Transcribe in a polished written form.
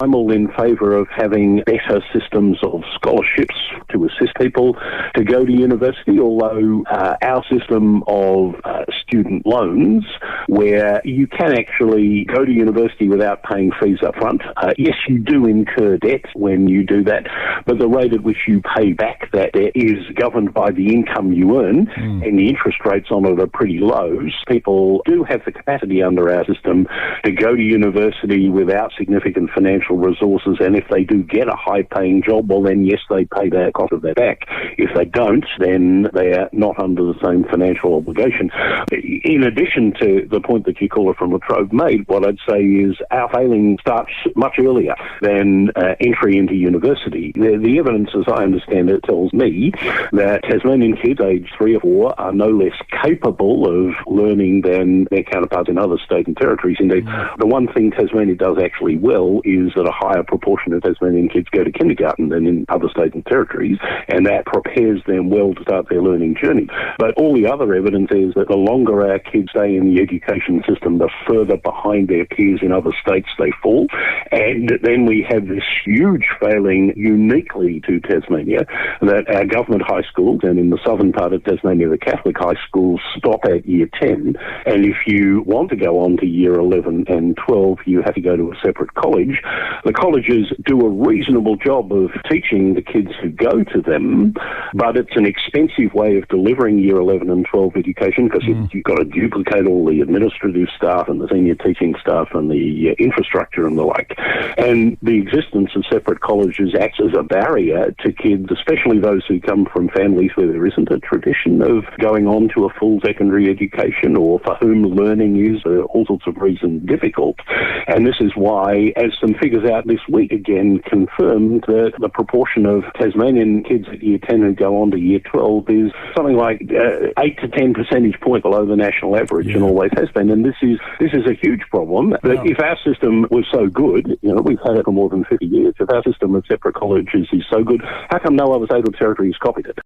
I'm all in favour of having better systems of scholarships to assist people to go to university, although our system of student loans, where you can actually go to university without paying fees up front. Yes, you do incur debt when you do that, but the rate at which you pay back that debt is governed by the income you earn, and the interest rates on it are pretty low. People do have the capacity under our system to go to university without significant financial resources, and if they do get a high-paying job, well then yes, they pay the cost of that back. If they don't, then they are not under the same financial obligation. In addition to the point that your caller from Latrobe made, what I'd say is our failing starts much earlier than entry into university. The evidence, as I understand it, tells me that Tasmanian kids aged 3 or 4 are no less capable of learning than their counterparts in other states and territories. Indeed, the one thing Tasmania does actually well is that a higher proportion of Tasmanian kids go to kindergarten than in other states and territories, and that prepares them well to start their learning journey. But all the other evidence is that the longer our kids stay in the education system, the further behind their peers in other states they fall. And then we have this huge failing uniquely to Tasmania, that our government high schools, and in the southern part of Tasmania, the Catholic high schools, stop at year 10. And if you want to go on to year 11 and 12, you have to go to a separate college. The colleges do a reasonable job of teaching the kids who go to them, but it's an expensive way of delivering year 11 and 12 education, because you've got to duplicate all the administrative staff and the senior teaching staff and the infrastructure and the like. And the existence of separate colleges acts as a barrier to kids, especially those who come from families where there isn't a tradition of going on to a full secondary education, or for whom learning is, for all sorts of reasons, difficult. And this is why, as some figures out this week again confirmed, that the proportion of Tasmanian kids at year 10 who go on to year 12 is something like 8 to 10 percentage point below the national average, and always has been. And this is a huge problem. But if our system was so good, we've had it for more than 50 years, if our system of separate colleges is so good, how come no other state or territory has copied it?